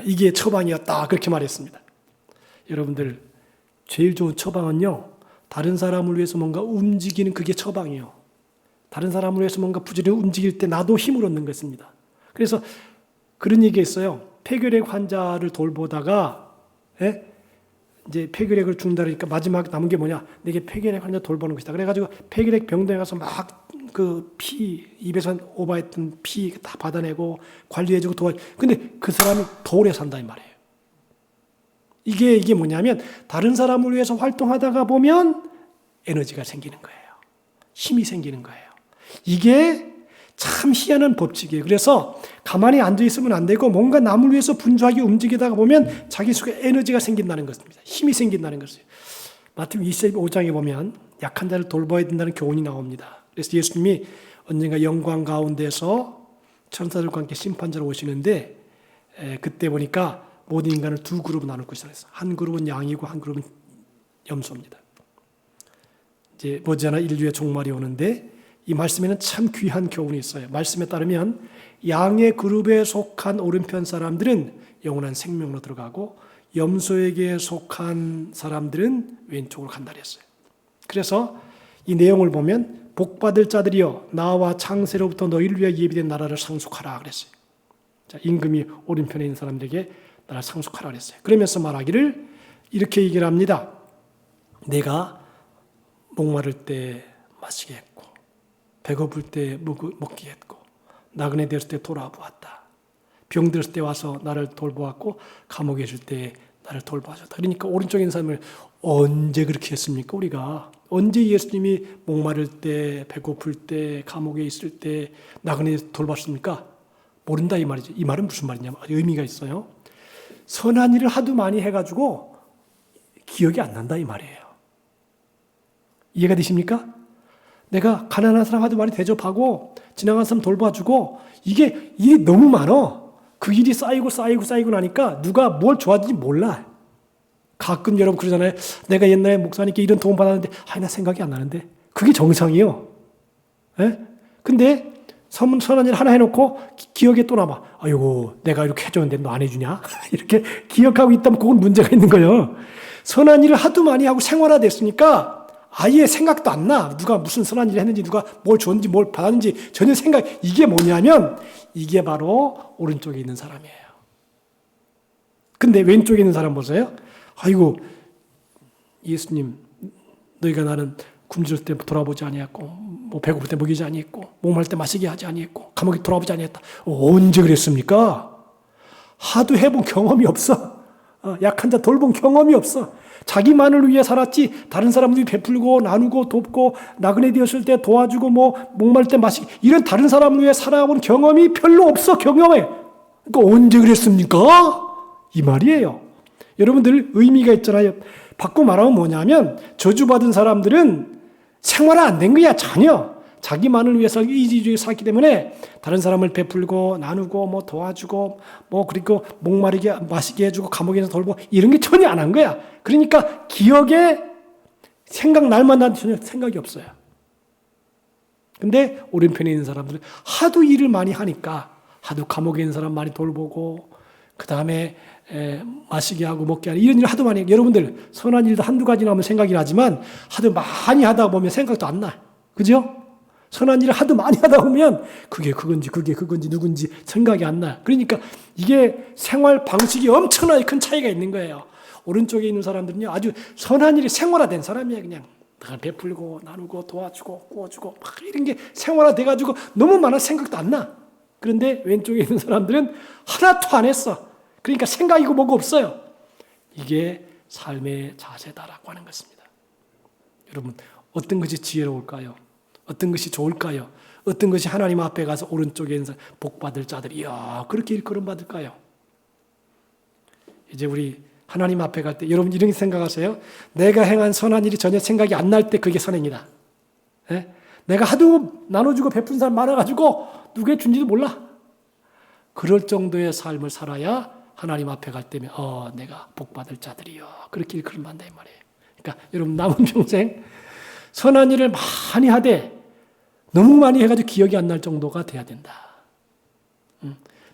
이게 처방이었다. 그렇게 말했습니다. 여러분들 제일 좋은 처방은요. 다른 사람을 위해서 뭔가 움직이는 그게 처방이에요. 다른 사람을 위해서 뭔가 부지런히 움직일 때 나도 힘을 얻는 것입니다. 그래서 그런 얘기가 있어요. 폐결핵 환자를 돌보다가 이제 폐결핵을 죽는다 그러니까 마지막 남은 게 뭐냐? 내게 폐결핵 환자 돌보는 것이다. 그래가지고 폐결핵 병동에 가서 막 그 피 입에서 오버했던 피 다 받아내고 관리해주고 도와주고. 근데 그 사람이 더 오래 산다 이 말이에요. 이게 뭐냐면 다른 사람을 위해서 활동하다가 보면 에너지가 생기는 거예요. 힘이 생기는 거예요. 이게 참 희한한 법칙이에요. 그래서 가만히 앉아있으면 안 되고 뭔가 남을 위해서 분주하게 움직이다가 보면 자기 속에 에너지가 생긴다는 것입니다. 힘이 생긴다는 것이에요. 마태복음 25장에 보면 약한 자를 돌봐야 된다는 교훈이 나옵니다. 그래서 예수님이 언젠가 영광 가운데서 천사들과 함께 심판자로 오시는데 그때 보니까 모든 인간을 두 그룹으로 나눌 것이라 했어요. 한 그룹은 양이고 한 그룹은 염소입니다. 이제 머지않아 인류의 종말이 오는데 이 말씀에는 참 귀한 교훈이 있어요. 말씀에 따르면 양의 그룹에 속한 오른편 사람들은 영원한 생명으로 들어가고 염소에게 속한 사람들은 왼쪽으로 간다 그랬어요. 그래서 이 내용을 보면 복받을 자들이여 나와 창세로부터 너희를 위하여 예비된 나라를 상속하라 그랬어요. 자, 임금이 오른편에 있는 사람들에게 나라를 상속하라 그랬어요. 그러면서 말하기를 이렇게 얘기를 합니다. 내가 목마를 때 마시게 했고 배고플 때 먹게 했고 나그네 되었을 때 돌아보았다. 병들었을 때 와서 나를 돌보았고 감옥에 있을 때 나를 돌봐줬다. 그러니까 오른쪽에 있는 사람을 언제 그렇게 했습니까? 우리가 언제 예수님이 목마를 때 배고플 때 감옥에 있을 때 나그네 돌봤습니까? 모른다 이 말이죠. 이 말은 무슨 말이냐? 의미가 있어요. 선한 일을 하도 많이 해가지고 기억이 안 난다 이 말이에요. 이해가 되십니까? 내가 가난한 사람 하도 많이 대접하고 지나간 사람 돌봐주고 이게 일이 너무 많아. 그 일이 쌓이고 나니까 누가 뭘 좋아하는지 몰라. 가끔 여러분 그러잖아요. 내가 옛날에 목사님께 이런 도움 받았는데 나 생각이 안 나는데. 그게 정상이에요. 예? 근데 선한 일 하나 해놓고 기억에 또 남아. 아이고 내가 이렇게 해줬는데 너 안 해주냐? 이렇게 기억하고 있다면 그건 문제가 있는 거예요. 선한 일을 하도 많이 하고 생활화됐으니까 아예 생각도 안 나. 누가 무슨 선한 일을 했는지 누가 뭘 줬는지 뭘 받았는지 전혀 생각. 이게 뭐냐면 이게 바로 오른쪽에 있는 사람이에요. 근데 왼쪽에 있는 사람 보세요. 아이고 예수님 너희가 나는 굶주릴 때 돌아보지 아니했고 뭐 배고플 때 먹이지 아니했고 목마를 때 마시게 하지 아니했고 감옥에 돌아보지 아니했다. 언제 그랬습니까? 하도 해본 경험이 없어. 약한 자 돌본 경험이 없어. 자기만을 위해 살았지 다른 사람들이 베풀고 나누고 돕고 나그네 되었을 때 도와주고 뭐 목마를 때 마시기 이런 다른 사람을 위해 살아본 경험이 별로 없어. 경험에. 그러니까 언제 그랬습니까? 이 말이에요. 여러분들 의미가 있잖아요. 바꿔 말하면 뭐냐면 저주받은 사람들은 생활화 안 된 거야. 전혀. 자기만을 위해서 이지주의 살기 때문에 다른 사람을 베풀고 나누고 뭐 도와주고 뭐 그리고 목마르게 마시게 해주고 감옥에서 돌고 이런 게 전혀 안 한 거야. 그러니까 기억에 생각날 만한 전혀 생각이 없어요. 근데 오른편에 있는 사람들은 하도 일을 많이 하니까 하도 감옥에 있는 사람 많이 돌보고 그 다음에 마시게 하고 먹게 하는 이런 일을 하도 많이 해요. 여러분들 선한 일도 한두 가지 나오면 생각이 나지만 하도 많이 하다 보면 생각도 안 나. 그죠? 선한 일을 하도 많이 하다 보면 그게 그건지 누군지 생각이 안 나. 그러니까 이게 생활 방식이 엄청나게 큰 차이가 있는 거예요. 오른쪽에 있는 사람들은요 아주 선한 일이 생활화된 사람이에요. 그냥 베풀고 나누고 도와주고 구워주고 막 이런 게 생활화돼가지고 너무 많아 생각도 안 나. 그런데 왼쪽에 있는 사람들은 하나도 안 했어. 그러니까 생각이고 뭐가 없어요. 이게 삶의 자세다라고 하는 것입니다. 여러분 어떤 것이 지혜로울까요? 어떤 것이 좋을까요? 어떤 것이 하나님 앞에 가서 오른쪽에 있는 복 받을 자들이 이야 그렇게 일컬음 받을까요? 이제 우리 하나님 앞에 갈 때 여러분 이런 생각하세요? 내가 행한 선한 일이 전혀 생각이 안 날 때 그게 선행이다. 예? 내가 하도 나눠주고 베푼 사람 많아가지고 누구에 준지도 몰라. 그럴 정도의 삶을 살아야 하나님 앞에 갈 때면 내가 복 받을 자들이요 그렇게 일컬음 받는다 이 말이에요. 그러니까 여러분 남은 평생 선한 일을 많이 하되 너무 많이 해가지고 기억이 안 날 정도가 돼야 된다.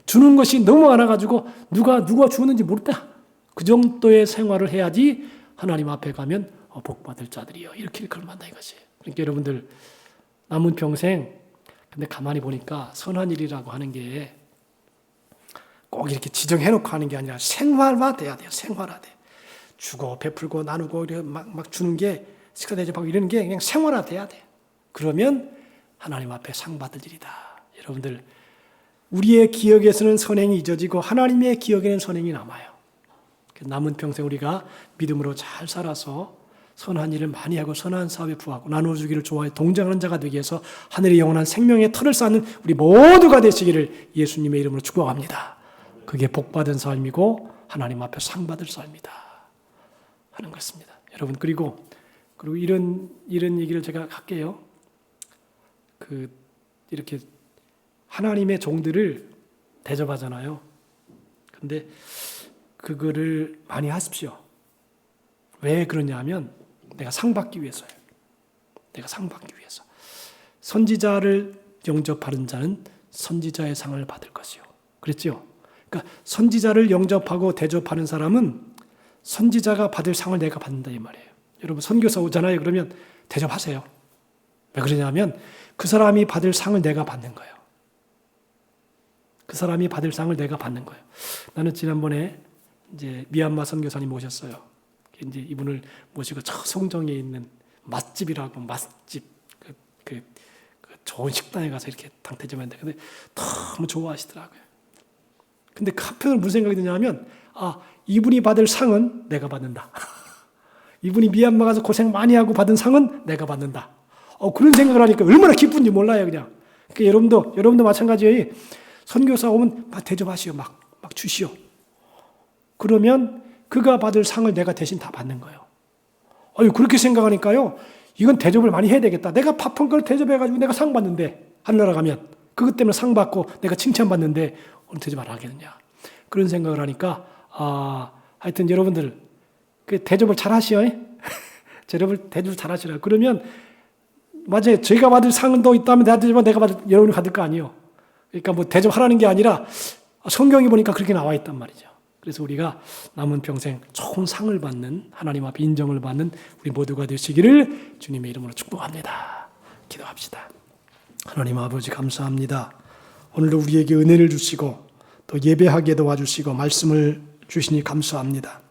주는 것이 너무 많아가지고 누가 주는지 모르다. 그 정도의 생활을 해야지 하나님 앞에 가면 복 받을 자들이요 이렇게 일컬음한다 이것이. 그러니까 여러분들 남은 평생 근데 가만히 보니까 선한 일이라고 하는 게 꼭 이렇게 지정해놓고 하는 게 아니라 생활화돼야 돼요. 생활화돼. 주고 베풀고 나누고 막 주는 게 식사 대접하고 이런 게 그냥 생활화돼야 돼. 그러면 하나님 앞에 상 받을 일이다. 여러분들 우리의 기억에서는 선행이 잊어지고 하나님의 기억에는 선행이 남아요. 남은 평생 우리가 믿음으로 잘 살아서 선한 일을 많이 하고 선한 사업에 부하고 나눠주기를 좋아해 동정하는 자가 되기 위해서 하늘의 영원한 생명의 터를 쌓는 우리 모두가 되시기를 예수님의 이름으로 축복합니다. 그게 복받은 삶이고 하나님 앞에 상 받을 삶이다 하는 것입니다. 여러분 그리고 이런 얘기를 제가 할게요. 이렇게 하나님의 종들을 대접하잖아요. 근데 그거를 많이 하십시오. 왜 그러냐면 내가 상 받기 위해서예요. 내가 상 받기 위해서. 선지자를 영접하는 자는 선지자의 상을 받을 것이요. 그랬죠? 그러니까 선지자를 영접하고 대접하는 사람은 선지자가 받을 상을 내가 받는다 이 말이에요. 여러분 선교사 오잖아요. 그러면 대접하세요. 왜 그러냐면 그 사람이 받을 상을 내가 받는 거예요. 그 사람이 받을 상을 내가 받는 거예요. 나는 지난번에 이제 미얀마 선교사님 모셨어요. 이제 이분을 모시고 저 송정에 있는 맛집이라고 맛집 그 좋은 식당에 가서 이렇게 당태좀 했는데 근데 너무 좋아하시더라고요. 근데 한편으로 무슨 생각이 드냐면 이분이 받을 상은 내가 받는다. 이분이 미얀마 가서 고생 많이 하고 받은 상은 내가 받는다. 그런 생각을 하니까 얼마나 기쁜지 몰라요, 그냥. 그러니까 여러분도 마찬가지예요. 선교사 오면 막 대접하시오, 막 주시오. 그러면 그가 받을 상을 내가 대신 다 받는 거예요. 그렇게 생각하니까요. 이건 대접을 많이 해야 되겠다. 내가 밥한 걸 대접해가지고 내가 상 받는데 하늘나라 가면 그것 때문에 상 받고 내가 칭찬받는데 오늘 대접 안 하겠느냐. 그런 생각을 하니까 하여튼 여러분들 그 대접을 잘 하시오. 대접을 잘 하시라. 그러면 맞아요. 저희가 받을 상은 또 있다면 내가 여러분이 받을 거 아니에요. 그러니까 뭐 대접하라는 게 아니라 성경에 보니까 그렇게 나와 있단 말이죠. 그래서 우리가 남은 평생 좋은 상을 받는 하나님 앞에 인정을 받는 우리 모두가 되시기를 주님의 이름으로 축복합니다. 기도합시다. 하나님 아버지 감사합니다. 오늘도 우리에게 은혜를 주시고 또 예배하게 도와주시고 말씀을 주시니 감사합니다.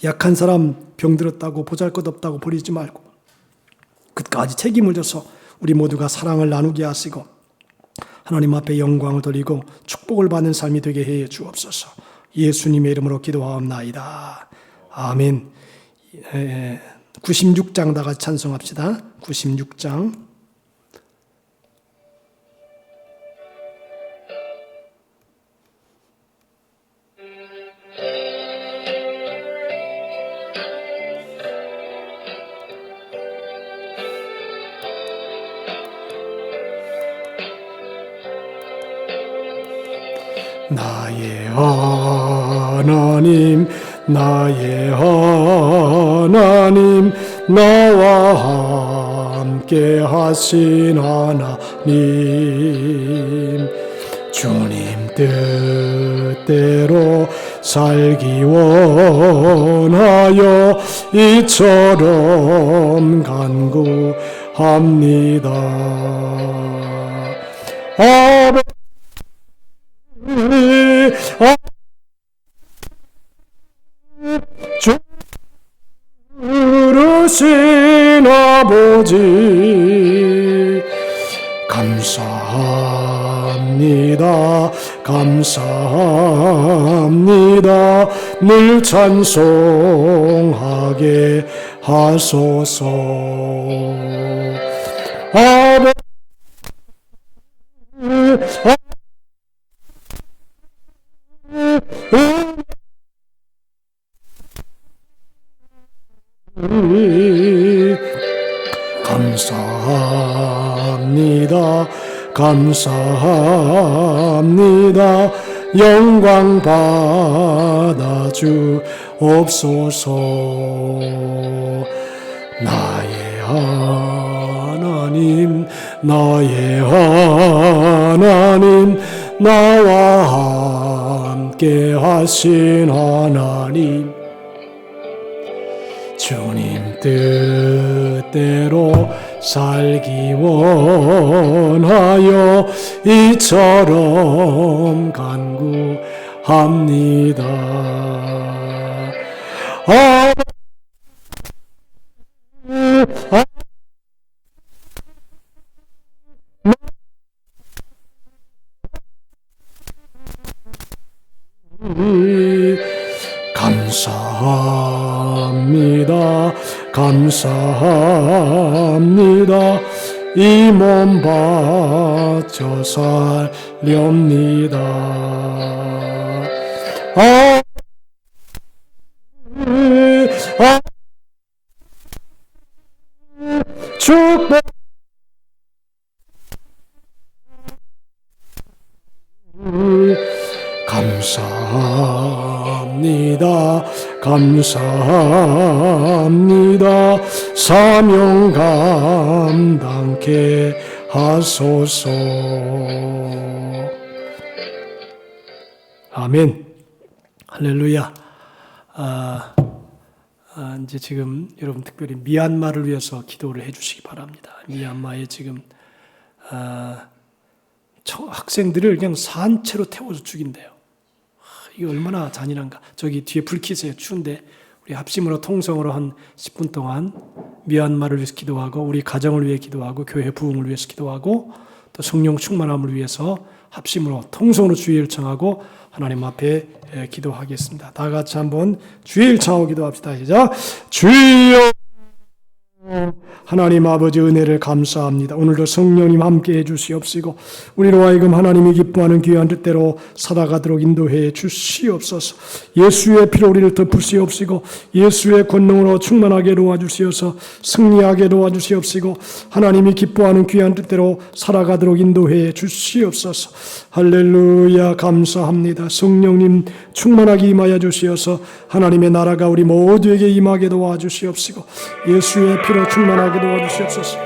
약한 사람 병들었다고 보잘것없다고 버리지 말고 끝까지 책임을 져서 우리 모두가 사랑을 나누게 하시고 하나님 앞에 영광을 돌리고 축복을 받는 삶이 되게 해 주옵소서. 예수님의 이름으로 기도하옵나이다. 아멘. 96장 다 같이 찬송합시다. 96장. 나의 하나님 나의 하나님 나와 함께 하신 하나님 주님 뜻대로 살기 원하여 이처럼 간구합니다. 주르신 아버지 감사합니다. 감사합니다. 늘 찬송하게 하소서. 감사합니다. 감사합니다. 영광 받아 주옵소서. 나의 하나님 나의 하나님 나와 함께 하신 하나님 주님 뜻대로 살기 원하여 이처럼 간구합니다. 감사합니다. 감사합니다. 이 몸 바쳐 살렵니다. 축복 감사합니다. 감사합니다. 사명 감당케 하소서. 아멘. 할렐루야. 이제 지금 여러분 특별히 미얀마를 위해서 기도를 해주시기 바랍니다. 미얀마에 지금 학생들을 그냥 산채로 태워서 죽인대요. 이거 얼마나 잔인한가. 저기 뒤에 불 켜세요. 추운데 우리 합심으로 통성으로 한 10분 동안 미얀마를 위해서 기도하고 우리 가정을 위해 기도하고 교회 부흥을 위해서 기도하고 또 성령 충만함을 위해서 합심으로 통성으로 주의 일청하고 하나님 앞에 기도하겠습니다. 다 같이 한번 주의 일청하고 기도합시다. 시작. 주여 하나님 아버지 은혜를 감사합니다. 오늘도 성령님 함께 해주시옵시고 우리로 하여금 하나님이 기뻐하는 귀한 뜻대로 살아가도록 인도해 주시옵소서. 예수의 피로 우리를 덮으시옵시고 예수의 권능으로 충만하게 도와주시어서 승리하게 도와주시옵시고 하나님이 기뻐하는 귀한 뜻대로 살아가도록 인도해 주시옵소서. 할렐루야. 감사합니다. 성령님 충만하게 임하여 주시어서 하나님의 나라가 우리 모두에게 임하게 도와주시옵시고 예수의 피로 충만하게 도와주시옵소서.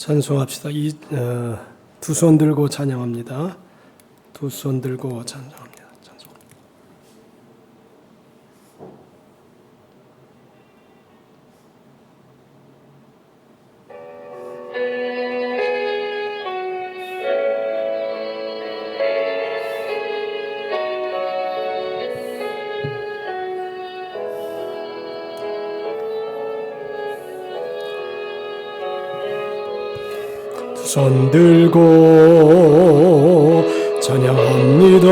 찬송합시다. 두 손 들고 찬양합니다. 두 손 들고 찬송합니다. 찬송. 손 들고 찬양합니다.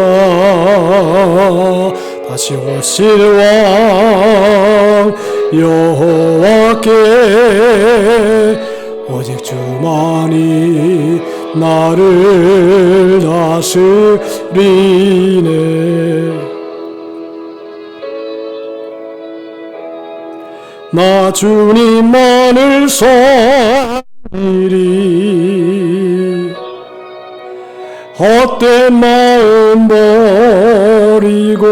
다시 오실 왕 여호와께 오직 주만이 나를 다스리네. 나 주님만을 섬기리. 헛된 마음 버리고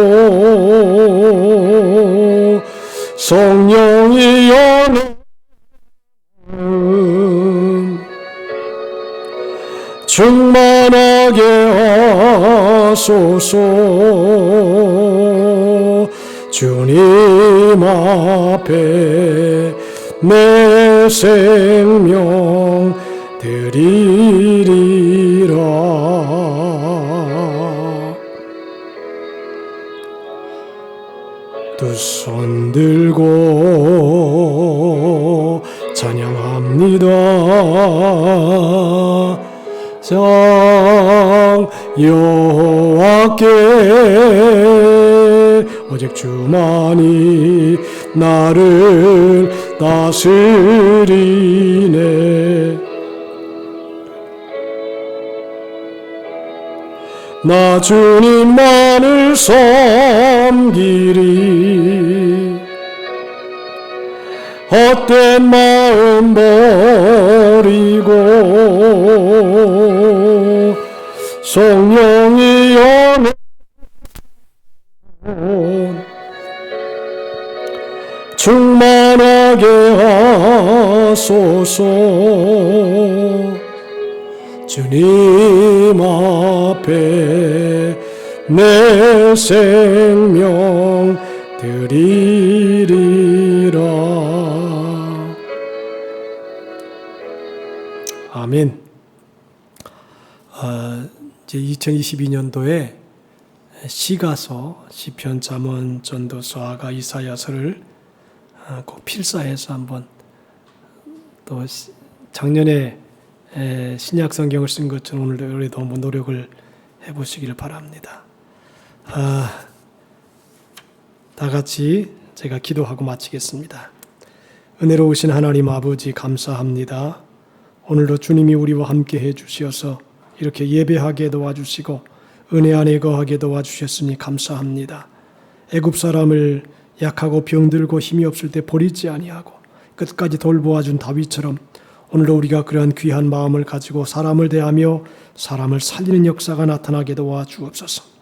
성령이 여는 충만하게 하소서. 주님 앞에 내 생명 드리리라. 두 손 들고 찬양합니다. 장 여호와께 오직 주만이 나를 다스리네. 나 주님만을 섬기리. 헛된 마음 버리고 성령이 여는 충만하게 하소서. 주님 앞에 내 생명 드리리라. 아멘. 이제 2022년도에 시가서, 시편, 잠언, 전도서, 아가, 이사야서를 꼭 필사해서 한번, 또 작년에 신약 성경을 쓴 것처럼 올해도 한번 노력을 해보시기를 바랍니다. 다 같이 제가 기도하고 마치겠습니다. 은혜로우신 하나님 아버지 감사합니다. 오늘도 주님이 우리와 함께 해주셔서 이렇게 예배하게 도와주시고 은혜 안에 거하게 도와주셨으니 감사합니다. 애굽 사람을 약하고 병들고 힘이 없을 때 버리지 아니하고 끝까지 돌보아준 다윗처럼 오늘도 우리가 그러한 귀한 마음을 가지고 사람을 대하며 사람을 살리는 역사가 나타나게 도와주옵소서.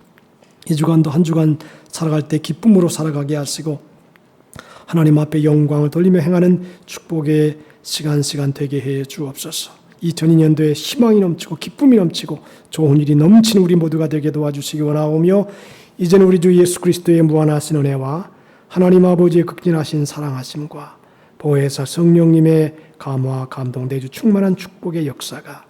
이 주간도 한 주간 살아갈 때 기쁨으로 살아가게 하시고 하나님 앞에 영광을 돌리며 행하는 축복의 시간 되게 해 주옵소서. 2002년도에 희망이 넘치고 기쁨이 넘치고 좋은 일이 넘치는 우리 모두가 되게 도와주시기 원하오며 이제는 우리 주 예수 그리스도의 무한하신 은혜와 하나님 아버지의 극진하신 사랑하심과 보혜사 성령님의 감화 감동 내주 충만한 축복의 역사가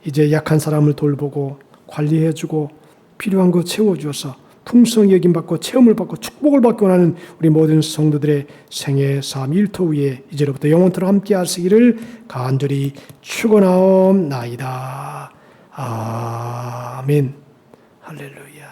이제 약한 사람을 돌보고 관리해주고 필요한 것 채워주어서 풍성히 여김받고 체험을 받고 축복을 받고 원하는 우리 모든 성도들의 생애 삶 일터 위에 이제로부터 영원토록 함께 하시기를 간절히 축원하옵나이다. 아멘. 할렐루야.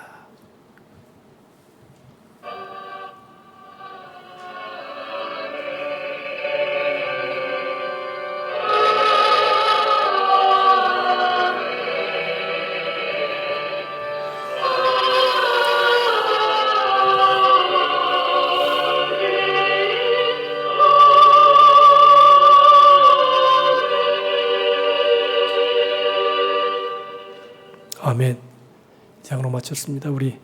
아멘. 장으로 마쳤습니다. 우리